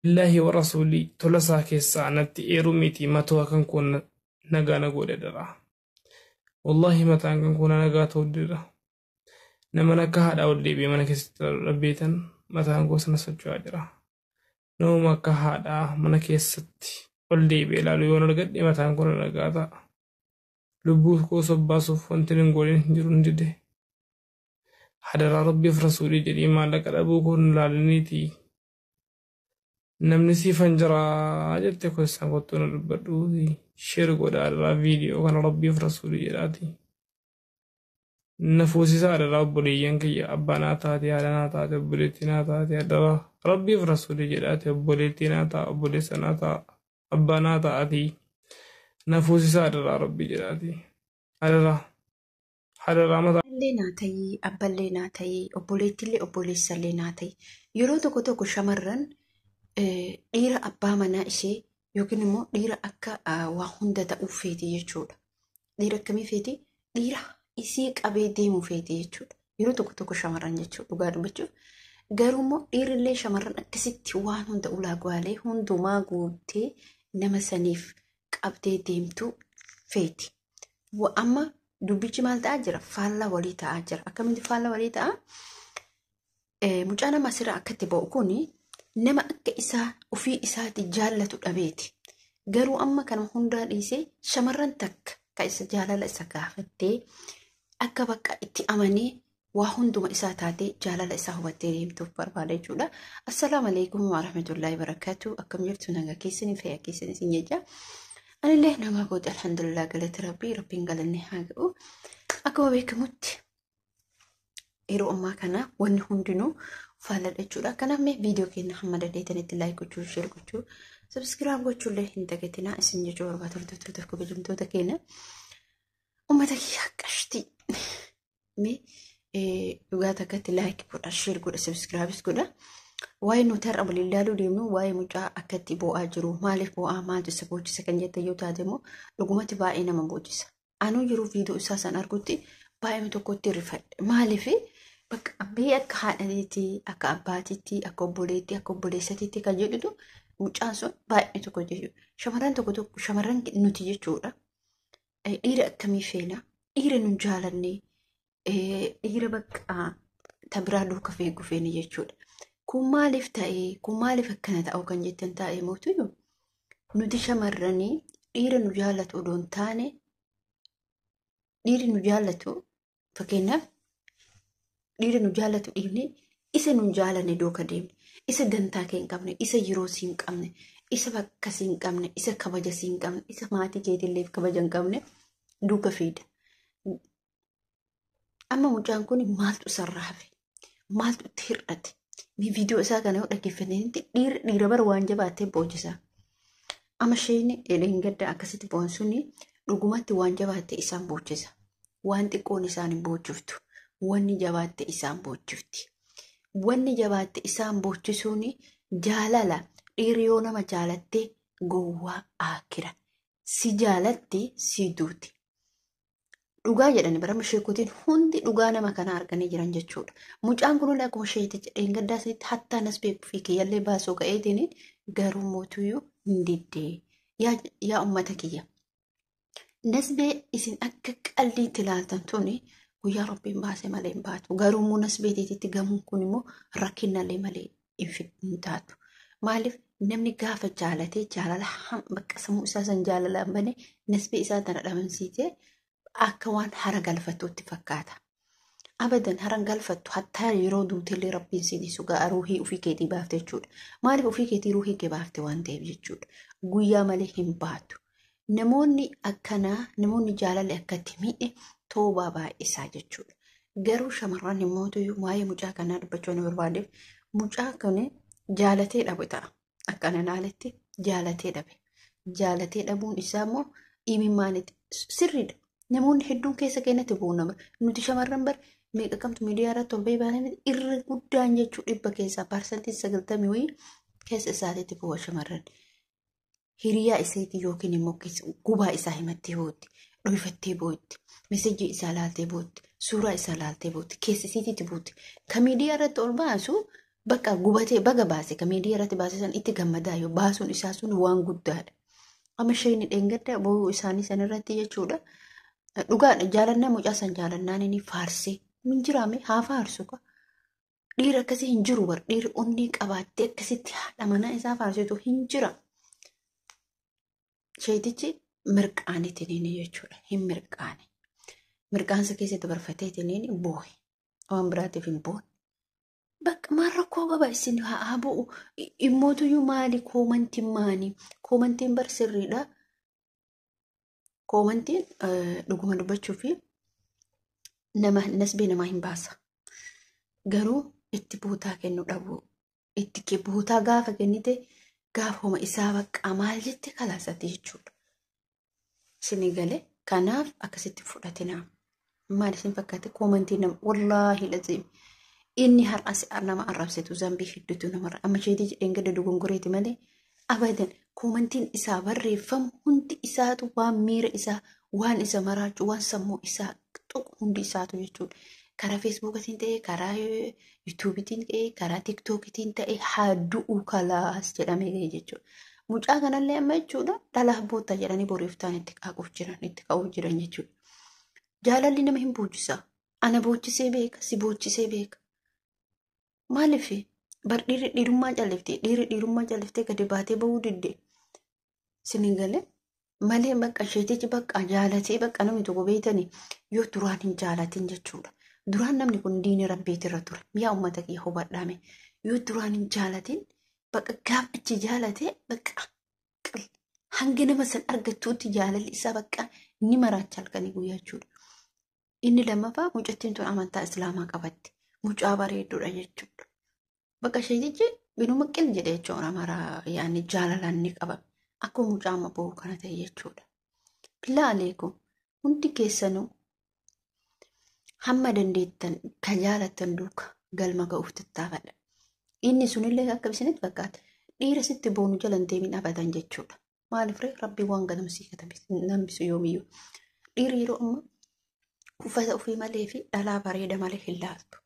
الله ورسولي تلسا كيسا نتي إيروميتي ما توكن كون نغا نغودة درا والله ما تانكن كون نغا تودرا نما نكا أولي بي من كيست ربيتن ما تانكو سنسجوا جرا نوما كهادا من كيست أولي بي لالو يون رغد ما تانكون نغا تا لبوس كو سباسو فانتين غولين جرون جدي حدر ربي في رسولي جدي ما لك أبوكون لالنيتي namni siifan jiraa jette kun isaan kottuun dubbadhuuti sheer godhaadhaa viidiyoo kana rabbiif rasuulii jedhaati nafuusisaa adara obboleeyyan kiyya abbaanaa taate haadhanaa taate obboleettinaa taate adara rabbiif rasuulii jedhaati obboleettinaa ta'a obboleessanaa ta'a abbaanaa ta'ati nafuusisaa adara rabbii jedhaati adara hadaraa mataa illee naa ta'ii abballee naa ta'ii obboleettillee obboleessallee naa ta'ii yeroo tokko shamarran dhiira abbaa manaa ishee yookiin immoo dhiira akka waa hunda ta'uu feeti jechuudha. Dhiira akkamii feeti? Dhiira isii qabee deemuu feeti jechuudha. Yeroo tokko shamarran jechuudha dhugaa dubbachuuf. Garuu immoo dhiirrillee shamarran akkasitti waan hunda ulaagaalee hundumaa guuttee nama saniif qabdee deemtu feeti. Amma dubbichi maal ta'aa jira? Faallaa walii ta'aa jira. Akkamitti faallaa walii ta'aa? Mucaa nama asirraa akkatti ba'u kuni nama akka isaa ofii isaati jaallatu dhabeeti. Garuu amma kana hundaa dhiisee shamarran takka ka isa jaalala isa gaafattee akka bakka itti amanee waa hunduma isaa taatee jaalala isaa hubattee deemtuuf barbaada jechuudha. Assalaamu alaikum wa rahmatullahi wa barakatuh. Akkam jirtu nagaa keessanii fayyaa keessanii isin jecha. Anillee nagaa kooti alhamdulillah galata rabbiin galanne haa ga'u. Akkuma beekamutti yeroo ammaa kana wanni hundinuu faaladha jechuudha. Kanaaf mee viidiyoo keenya hamma dandeettanitti laayik gochuu, sheer gochuu, sabskiraayib gochuullee hin dagatinaa isin jechuu barbaadamtoota kabajamtoota keenya. Uummata kiyyaa qashtii mee dhugaa takkatti laayik godha, sheer godha, sabskiraayibis godha. Waa'ee nuti har'a waliin ilaaluu deemnu waa'ee mucaa akkatti boo'aa jiru, maaliif boo'aa, maaltu isa boochisa kan jettan yoo taate immoo dhugumatti baay'ee nama boochisa. Anuu yeroo viidiyoo isaa san argutti baay'ee tokkotti rifadhe. Maaliif bakka abbee akka haadhaniitti, akka abbaatiitti, akka obboleetti, akka obboleessatiitti kan jedhutu mucaan sun baay'ee tokko jechuudha. Shamarran tokko shamarran nuti jechuudha. Dhiira akkamii feena? Dhiira nu jaalanne, dhiira bakka tabiraa duuka feegu feene jechuudha. Kun maaliif ta'ee, kun maaliif akkana ta'u kan jettan taa'ee mootuyyuu nuti shamarranii dhiira nu jaallatu odoon taane dhiirri nu jaallatu fakkeenyaaf dhiira nu jaallatu dhiifne isa nu jaalanne duuka deemne isa dantaa kee hin qabne isa yeroo sii hin qabne isa bakka sii hin qabne isa kabaja sii hin qabne isa maatii keetiilleef kabaja hin qabne duuka fiida. Amma mucaan kun maaltu sarraa hafe? Maaltu itti hir'ate? Viidiyoo isaa kana yoo dhaggeeffatanitti dhiira bara waan jabaattee boojisa. Amma isheen gadda akkasitti bo'an suni dhugumatti waan jabaatte isaan boojisa. Waan xiqqoon isaan hin boojjiftu. Wanni jabaatte isaan boojjifti. Wanni jabaatte isaan boojjisuun jaalala. Dhiirri yoo nama jaalatte gowwaa akira. Si jaalatti si duuti. Dhugaa jedhani bara sheekotiin hundi dhugaa nama kana arganii jiran jechuudha. Mucaan kun akkuma sheeticha gaddaa sanitti hattaa nas beekuu fi kiyyallee baasoo ka'eetiin garuu mootuyyuu hin diddee. Yaa ummata kiyya. Nasbee isin akka qalliitti ilaaltan tuni guyyaa rabbiin baasee malee hin baatu. Garuu immoo nasbeetiitti gamuun kun immoo rakkinallee malee hin taatu. Maaliif namni gaafa jaalatee jaalala bakka sammuu isaa san jaalalaan bane nasbee isaa tana dhabamsiitee akka waan hara galfattuutti fakkaata. Abadan hara galfattu hattaa yeroo duutellee rabbiin sidisu ga'a ruuhii ofii keetii baafte jechuudha. Maaliif ofii keetii ruuhii kee baafte waan ta'eef jechuudha. Guyyaa malee hin baatu. Namoonni akkanaa namoonni jaalala akkatti miidhe toobaa baay'isaa jechuudha. Garuu shamarran immootu waa'ee mucaa kanaa dubbachuu ni barbaadeef mucaa kana jaalatee dhabu ta'a. Akkana naaletti jaalatee dhabe. Jaalatee dhabuun isaa immoo imimmaanitti sirriidha. Namoonni hedduun keessa keenyatti bu'uunama. Nuti shamarran bar meeqa kamtu miidiyaa irratti ol beebaanee irra guddaan jechuu dhibba keessaa parsantii 90 wayii keessa isaatiitti bu'a shamarran. Hiriyaa isaati yookiin immoo gubaa isaa himattee bootti, dho'ifattee bootti, meesajii isaa laaltee bootti, suuraa isaa laaltee bootti, keessa isiitiitti bootti. Kan miidiyaa irratti ol baasu bakka gubatee baga baase ka miidiyaa irratti baase san itti gammadaa yoo baasuun isaa sun waan guddaadha. Amma isheen dheengadda boo'uu isaanii san irratti jechuudha. Dhugaadha jaalannaa mucaa san jaalannaan inni faarsee min jiraame haa faarsu ka. Dhiira akkasii hin jiru bar dhiirri onnee qabaattee akkasitti haadha manaa isaa faarsitu hin jira. Sheetichi mirqaanitiin jechuudha hin mirqaane. Mirqaansa keessatti barfateetiin boo'e waan biraatiif hin boone. Bakka maal rakkoo qaba isin haa bu'u immootuyyuu maali koomantiin maani koomantiin bar sirriidha. Koomantiin dhuguma dubbachuu fi nasbee namaa hin baasa. Garuu itti bootaa kennu dhabu itti bootaa gaafa kennite gaafuma isaa bakka maal jette kalaasatti jechuudha. Isinii galee kanaaf akkasitti fudhatinaa. Maal isin fakkaate koomantiin nama wallaahi laziim. Inni har'as nama arrabsitu zambii hedduutu namarra amma sheetii jedheen gada dogongoreeti malee abadan koomantiin isaa barreeffamu hundi isaatu waan miira isaa waan isa maraachu waan sammuu isaa tuqu hundi isaatu jechuudha. Karaa feesbuukitiin ta'e karaa yuutuubitiin ta'e karaa tiktookitiin ta'e haaddu'u kalaas jedhamee ga'e jechuudha. Mucaa kanallee amma jechuudha dhalaaf boota jedhanii boriiftaan itti ka'uuf jiran jechuudha. Jaalalli nama hin boojjisaa. Ana boojjisee beeka si boojjisee beeka. Maaliif bar dhiirummaa calliftee gadi baatee bahuu didde isinii galee malee bakka isheetichi bakka jaalatee bakka namni tokko beeytanii yoo duraan hin jaalatin jechuudha. Duraan namni kun diinii rabbiitirra ture mi'a uummata kiyya hubadhaame yoo duraan hin jaalatin bakka gaaf achi jaalatee bakka hanga nama san argattuutti jaalalli isaa bakka ni maraacha halkanii guyyaa jechuudha. Inni lammaffaa mucattiin tun amantaa islaamaa qabatti. Mucaa bareedduudha jechuudha. Bakka isheetichi binuma qil jedhee jechuudha maraa yaani jaalalaan ni qaba. Akkuma mucaa amma bo'uu kana ta'e jechuudha. Billaa aleekum hundi keessanuu hamma dandeettan ka jaalattan duuka galma ga'uuf tattaafadha. Inni sunillee akka bisinitti fakkaata. Dhiira sitti boonu jalan deemin abatan jechuudha. Maaliif ree rabbii waan ganamsii nambisu yoomiyyuu. Dhiirri yeroo amma uffata ofii malee fi dhalaa bareeda malee hin laattu.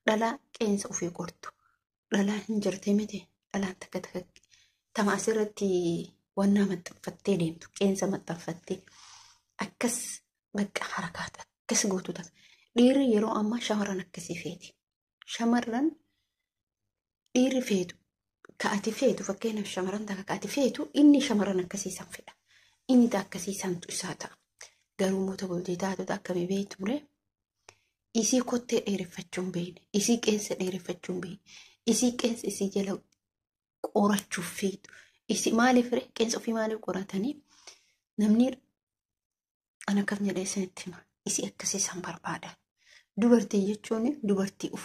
Dhalaa qeensa ofii qortu. Dhalaa hin jirte miti. Dhalaan takka tama asirratti wannaa maxxanfattee deemtu. Qeensa maxxanfattee akkas bakka harakaata akkas gootu takka. Dhiirri yeroo ammaa shamarran akkasii feeti. Shamarran dhiirri feetu ka'ati feetu fakkeenyaaf shamarran takka ka'ati feetu inni shamarran akkasiisan fedha. Inni akkasiisantu isaa ta'a. Garuu moota bultii taatota akkamii beekture isii kottee dheereffachuun beekne isii qeensa dheereffachuun beekne isii qeensa isii jala qorachuuf feetu isii maaliif qeensa ofii maaliif qoratanii namni ana kam jedhee isinitti hima isii akkasiisan barbaada. Dubartii jechuun dubartii uf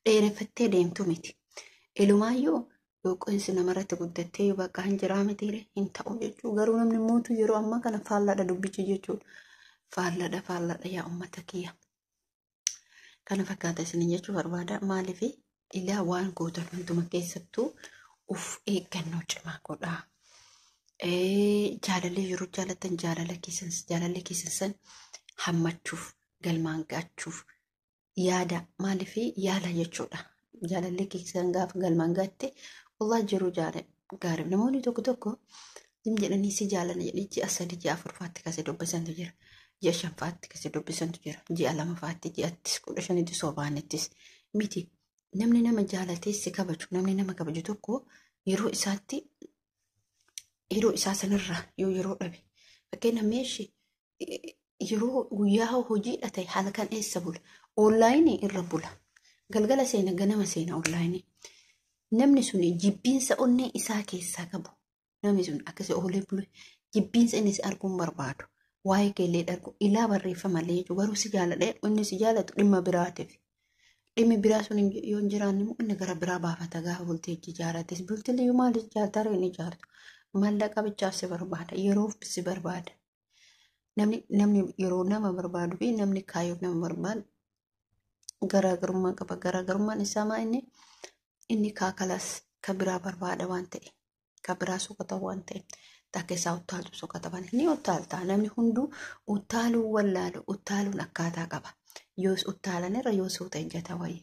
dheereffattee deemtu miti. Ilumaayyoo yoo qeensi namarratti guddattee yoo bakka hin jiraa mitiire hin ta'u jechuudha. Garuu namni mootu yeroo ammaa kana faalladha dubbichi jechuudha. Faalladha yaa uummata kiyya. Kana fakkaata isin jechuu barbaada. Maaliif ilaa waan gootan hunduma keessattuu uf eeggannoo cimaa godhaa. Jaalallee yeroo jaalatan jaalallee keessan san hammachuuf galmaan gaachuuf yaada maaliif yaala jechuudha. Jaalallee keessan gaafa galmaan gaatte wallah jiruu gaarii namoonni tokko jim jedhanii si jaalana jedhanii ji'a 3 ji'a 4 faatti kasee dubbisantu jira. Ji'a 5 faatti kasee dubbisantu jira. Ji'a 2 faatti ji'a 15 soobaanettis miti. Namni nama jaalatee si kabaju namni nama kabaju tokko yeroo isaa sanirra yeroo dhabe fakkeenyaaf meeshii yeroo guyyaa hojiidha ta'e haala kan eessa bula onlaayinii irra bula galgala seena ganama seena onlaayinii namni sun jibbiinsa onnee isaa keessaa qabu namni sun akkasii oolee bulu jibbiinsa inni arguun barbaadu waa'ee keellee darbu ilaa barreeffamallee jechuudha garuu si jaaladha inni si jaalatu dhimma biraatiif dhimmi biraa sun yoo hin jiraanne inni gara biraa baafata gaafa bulteetti jaalates bultillee yoo maal jaalata inni jaalatu maallaqa bichaaf si barbaada yeroof si barbaada. Namni yeroo nama barbaadu fi namni kaayyoo nama barbaadu garaagarummaa qaba. Garaagarummaan isaa maa inni kaakalas ka biraa barbaada waan ta'e ka biraa soqata waan ta'e takka isaa uttaaltu soqata waan inni uttaalta namni hunduu uttaaluu wallaalu uttaaluun akkaataa qaba. Yoos uttaalan irra yoo suuta ejjata wayya.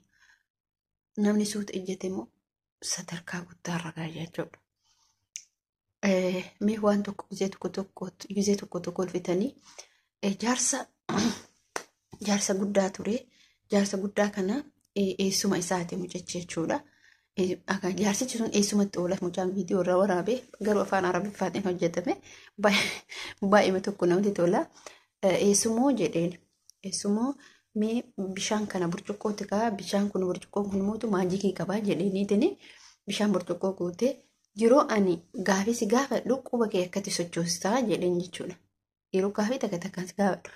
namni suuta ijjate immoo sadarkaa guddaa ragaa jechuudha. Mee waan tokko gizee tokko olfitanii jaarsa guddaa ture. Jaarsa guddaa kana eessuma isaati mucachi jechuudha. Jaarsichi sun eessumatti oola mucaan viidiyoo irra waraabee garuu afaan arabiffaatiin hojjetame baay'ee tokko namatti tola. Eessumoo jedheen eessumoo mee bishaan kana burcuqqootti kaa bishaan kun burcuqqoon kun mootu maajikii qabaa jedheeniitini bishaan burcuqqoo guutee yeroo ani gaafii gaafadhu quba kee akkatti sochoostaa jedheen jechuudha. Yeroo gaafii takka takkaan gaafadhu.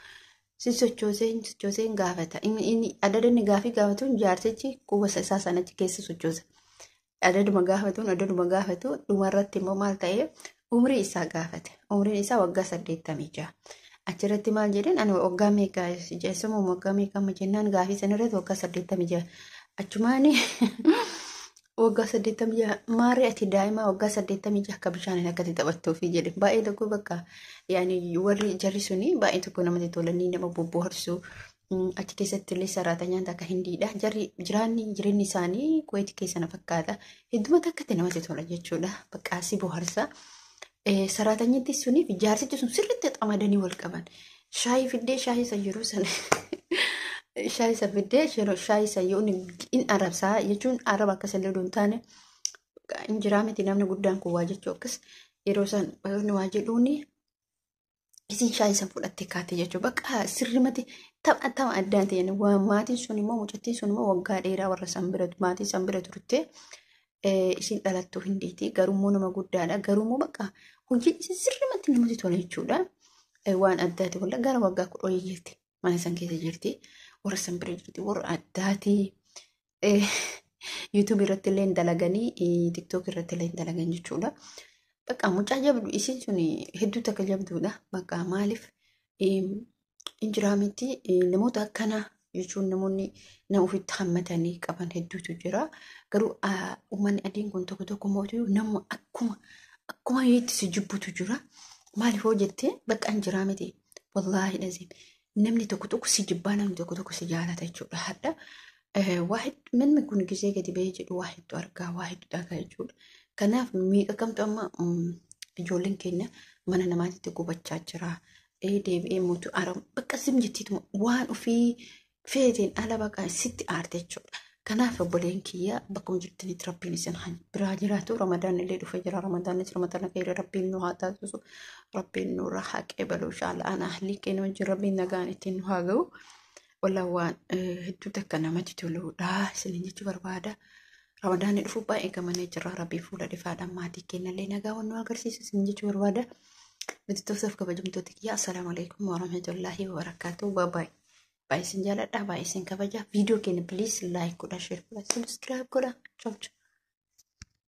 Sochoosee gaafata. Inni adadni gaafii gaafatuun jaarsichi quba isaa sanatti keessa sochoosa. Adaduma gaafatu dhumarratti immoo maal ta'ee umrii isaa gaafate. Umriin isaa waggaa 86. Achirratti maal jedheen ani waggaa meeqa jeessamoo waggaa meeqa jennaan gaafii sanarratti waggaa 86. Achumaani waggaa 86 maarree ati daa'ima waggaa 86 akka bishaan akkatti taphattuufi jedhe. Baay'ee tokko bakka yaani warri jarri suni baay'ee tokko namatti tolanii nama bobboharsu. Achi keessatti illee saraata nyaata akka hindiidha. Jarri jireenyi isaanii Kuweet keessa na fakkaata. Heddumatti akkatti namatti tola jechuudha. Bakka asii boharsa. Saraatanyatti suniif jaarsichi sun sirriitti xamadanii wal qaban. Shaayii fiddee shaayii isa yeroo sana shaayii isa fiddee shaayii isa yoo in arabsaa jechuun araba akkasallee oduun taane injiraa miti namni guddaan kun waa jechuu akkas yeroo san waa jedhuuni isin shaayii isa fudhattee kaate jechuu bakka sirrimatti tapha addaan ta'e maatiin sun immoo mucattiin sun immoo waggaa dheeraa warra san bira maatiin san bira turte isin dhalattuu hindiiti garummoo nama guddaadha garummoo bakka hojiin isin sirrimatti namatti tola jechuudha. Waan addaati walla gara waggaa 10 jirti mana san keessa jirti warra san bira jirti warra addaati. YouTube irratti illee dalaganii TikTok irratti illee dalagan jechuudha. Bakka mucaa jabdu isin sun hedduu takka jabduudha. Bakka maaliif injiraa miti namoota akkanaa jechuun namoonni nama ofitti hammatanii qaban hedduutu jira. Garuu uummanni adiin kun tokko mootuu nama akkuma yeetti si jibbutu jira. Maaliif hoo jettee bakka injiraa miti wallaahi dhaziin namni tokko si jibbaa namni tokko si jaalata jechuudha. Hadda manni kun gisee gadi bahee jedhu waa hedduu argaa waa hedduu dhagaa jechuudha. Kanaaf miidha kamtu amma ijoolleen keenya mana namaatitti gubachaa jira. Deebi'ee mootu aram bakka sim jettiitu waan ofii feeteen ala bakka sitti aarte jechuudha. Kanaaf obboleen kiyya bakkuma jirtanitti rabbiin isin biraa jiraatu ramadaan illee dhufe jira ramadaanis ramadaan akka rabbiin nu haa taasisu rabbiin nurra haqee baluu shaala ana ahlii keenya wajjin rabbiin nagaan ittiin nu haa ga'u. Walaa waan hedduu takka namatti toluudha isin jechuu barbaada. Ramadaan dhufu baay'ee gammannee jira rabbii fuula dhifaadhaan maatii keenya illee nagaa waan nu agarsiisu isin jechuu barbaada. Bittootaf kabajamtoota kiyya assalaamu alaikum warahmatullahi wabarakatuh. Bye. Baay'ee isin jaalladha baay'ee isin kabaja. Viidiyoo keenya please like godhaa share godhaa subscribe godhaa. Ciao ciao.